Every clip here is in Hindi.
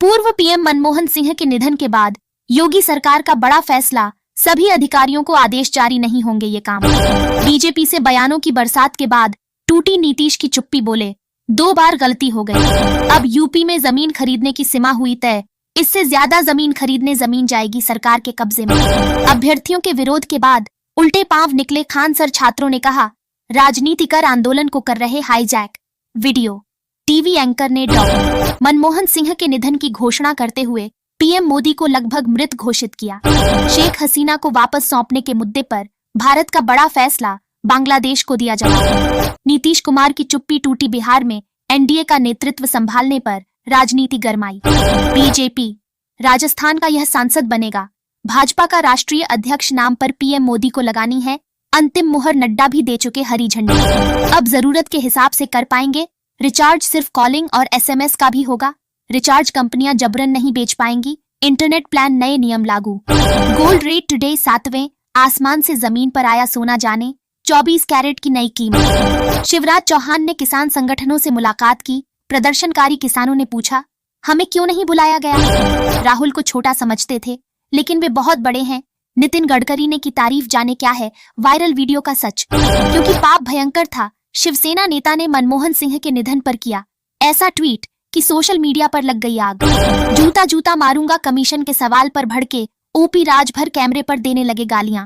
पूर्व पीएम मनमोहन सिंह के निधन के बाद योगी सरकार का बड़ा फैसला, सभी अधिकारियों को आदेश जारी नहीं होंगे ये काम। बीजेपी से बयानों की बरसात के बाद टूटी नीतीश की चुप्पी, बोले 2 बार गलती हो गई। अब यूपी में जमीन खरीदने की सीमा हुई तय, इससे ज्यादा जमीन खरीदने जमीन जाएगी सरकार के कब्जे में। अभ्यर्थियों के विरोध के बाद उल्टे पांव निकले खान सर छात्रों ने कहा, राजनीति कर आंदोलन को कर रहे हाईजैक। वीडियो टीवी एंकर ने मनमोहन सिंह के निधन की घोषणा करते हुए पीएम मोदी को लगभग मृत घोषित किया। शेख हसीना को वापस सौंपने के मुद्दे पर भारत का बड़ा फैसला, बांग्लादेश को दिया जवाब। नीतीश कुमार की चुप्पी टूटी, बिहार में एनडीए का नेतृत्व संभालने पर राजनीति गरमाई। बीजेपी राजस्थान का यह सांसद बनेगा। भाजपा का राष्ट्रीय अध्यक्ष नाम पर पीएम मोदी को लगानी है अंतिम मुहर, नड्डा भी दे चुके हरी झंडी। अब जरूरत के हिसाब से कर पाएंगे रिचार्ज, सिर्फ कॉलिंग और एसएमएस का भी होगा। रिचार्ज कंपनियां जबरन नहीं बेच पाएंगी, इंटरनेट प्लान नए नियम लागू। गोल्ड रेट टुडे 7वें, आसमान से जमीन पर आया सोना, जाने 24 कैरेट की नई कीमत। शिवराज चौहान ने किसान संगठनों से मुलाकात की। प्रदर्शनकारी किसानों ने पूछा, हमें क्यों नहीं बुलाया गया? राहुल को छोटा समझते थे लेकिन वे बहुत बड़े हैं। नितिन गडकरी ने की तारीफ, जाने क्या है वायरल वीडियो का सच। क्योंकि पाप भयंकर था, शिवसेना नेता ने मनमोहन सिंह के निधन पर किया ऐसा ट्वीट कि सोशल मीडिया पर लग गई आग। जूता जूता मारूंगा कमीशन के सवाल पर भड़के ओपी राजभर कैमरे पर देने लगे गालियां।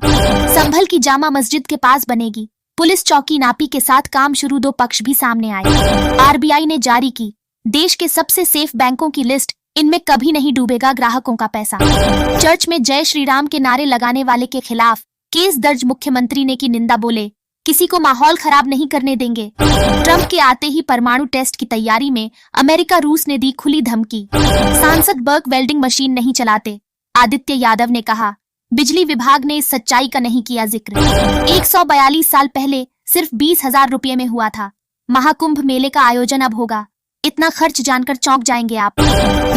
संभल की जामा मस्जिद के पास बनेगी पुलिस चौकी, नापी के साथ काम शुरू, 2 पक्ष भी सामने आए। आरबीआई ने जारी की देश के सबसे सेफ बैंकों की लिस्ट, इनमें कभी नहीं डूबेगा ग्राहकों का पैसा। चर्च में जय श्री राम के नारे लगाने वाले के खिलाफ केस दर्ज, मुख्यमंत्री ने की निंदा, बोले किसी को माहौल खराब नहीं करने देंगे। ट्रंप के आते ही परमाणु टेस्ट की तैयारी में अमेरिका रूस ने दी खुली धमकी। सांसद बर्क वेल्डिंग मशीन नहीं चलाते, आदित्य यादव ने कहा। बिजली विभाग ने इस सच्चाई का नहीं किया जिक्र। 142 साल पहले सिर्फ 20,000 रुपये में हुआ था महाकुंभ मेले का आयोजन, अब होगा इतना खर्च, जानकर चौंक जाएंगे आप।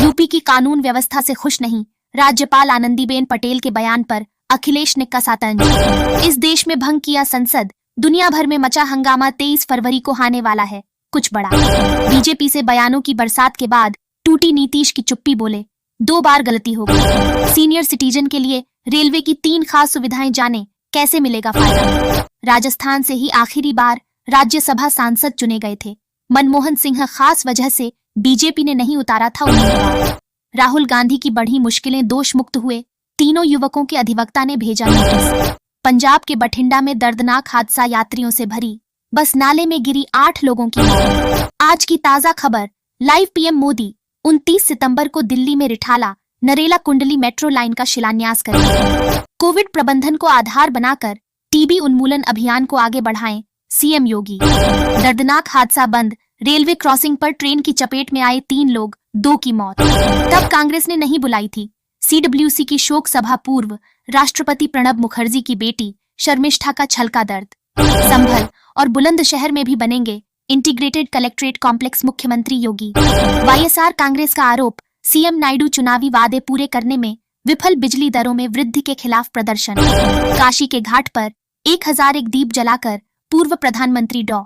यूपी की कानून व्यवस्था से खुश नहीं, राज्यपाल आनंदीबेन पटेल के बयान पर अखिलेश ने कसा तंज। इस देश में भंग किया संसद, दुनिया भर में मचा हंगामा, 23 फरवरी को आने वाला है कुछ बड़ा। बीजेपी से बयानों की बरसात के बाद टूटी नीतीश की चुप्पी, बोले 2 बार गलती हो गई। सीनियर सिटीजन के लिए रेलवे की 3 खास सुविधाएं, जाने कैसे मिलेगा फायदा। राजस्थान से ही आखिरी बार राज्यसभा सांसद चुने गए थे मनमोहन सिंह, खास वजह से बीजेपी ने नहीं उतारा था उम्मीदवार। राहुल गांधी की बढ़ी मुश्किलें, दोष मुक्त हुए तीनों युवकों के अधिवक्ता ने भेजा नोटिस। पंजाब के बठिंडा में दर्दनाक हादसा, यात्रियों से भरी बस नाले में गिरी 8 लोगों की मौत। आज की ताजा खबर, लाइव पीएम मोदी 29 सितंबर को दिल्ली में रिठाला नरेला कुंडली मेट्रो लाइन का शिलान्यास करेंगे। कोविड प्रबंधन को आधार बनाकर टीबी उन्मूलन अभियान को आगे बढ़ाएं सीएम योगी। दर्दनाक हादसा बंद, रेलवे क्रॉसिंग पर ट्रेन की चपेट में आए 3 लोग, 2 की मौत। तब कांग्रेस ने नहीं बुलाई थी सीडब्ल्यूसी की शोक सभा, पूर्व राष्ट्रपति प्रणब मुखर्जी की बेटी शर्मिष्ठा का छलका दर्द। संभल और बुलंदशहर में भी बनेंगे इंटीग्रेटेड कलेक्ट्रेट कॉम्प्लेक्स, मुख्यमंत्री योगी। वाईएसआर कांग्रेस का आरोप, सीएम नायडू चुनावी वादे पूरे करने में विफल, बिजली दरों में वृद्धि के खिलाफ प्रदर्शन। काशी के घाट पर 1001 दीप जलाकर पूर्व प्रधानमंत्री डॉ.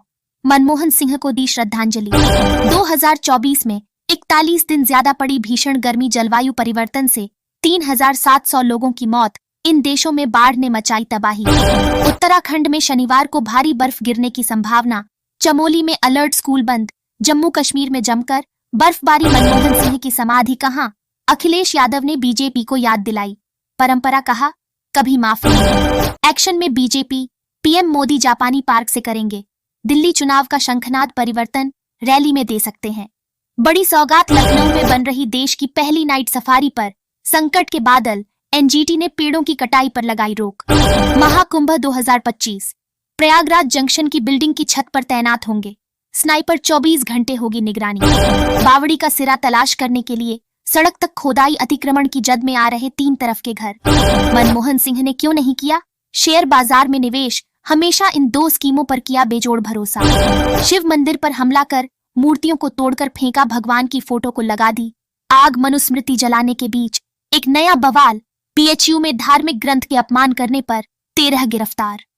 मनमोहन सिंह को दी श्रद्धांजलि। 2024 में 41 दिन ज्यादा पड़ी भीषण गर्मी, जलवायु परिवर्तन से 3700 लोगों की मौत, इन देशों में बाढ़ ने मचाई तबाही। उत्तराखंड में शनिवार को भारी बर्फ गिरने की संभावना, चमोली में अलर्ट, स्कूल बंद। जम्मू कश्मीर में जमकर बर्फबारी, मनमोहन सिंह की समाधि कहां, अखिलेश यादव ने बीजेपी को याद दिलाई परंपरा, कहा कभी माफ नहीं। एक्शन में बीजेपी, पीएम मोदी जापानी पार्क से करेंगे दिल्ली चुनाव का शंखनाद, परिवर्तन रैली में दे सकते हैं बड़ी सौगात। लखनऊ में बन रही देश की पहली नाइट सफारी पर संकट के बादल, एनजीटी ने पेड़ों की कटाई पर लगाई रोक। महाकुंभ 2025, प्रयागराज जंक्शन की बिल्डिंग की छत पर तैनात होंगे स्नाइपर, 24 घंटे होगी निगरानी। बावड़ी का सिरा तलाश करने के लिए सड़क तक खोदाई, अतिक्रमण की जद में आ रहे 3 तरफ के घर। मनमोहन सिंह ने क्यों नहीं किया शेयर बाजार में निवेश, हमेशा इन 2 स्कीमों पर किया बेजोड़ भरोसा। शिव मंदिर पर हमला कर मूर्तियों को तोड़कर फेंका, भगवान की फोटो को लगा दी आग, मनुस्मृति जलाने के बीच एक नया बवाल। पीएचयू में धार्मिक ग्रंथ के अपमान करने पर 13 गिरफ्तार।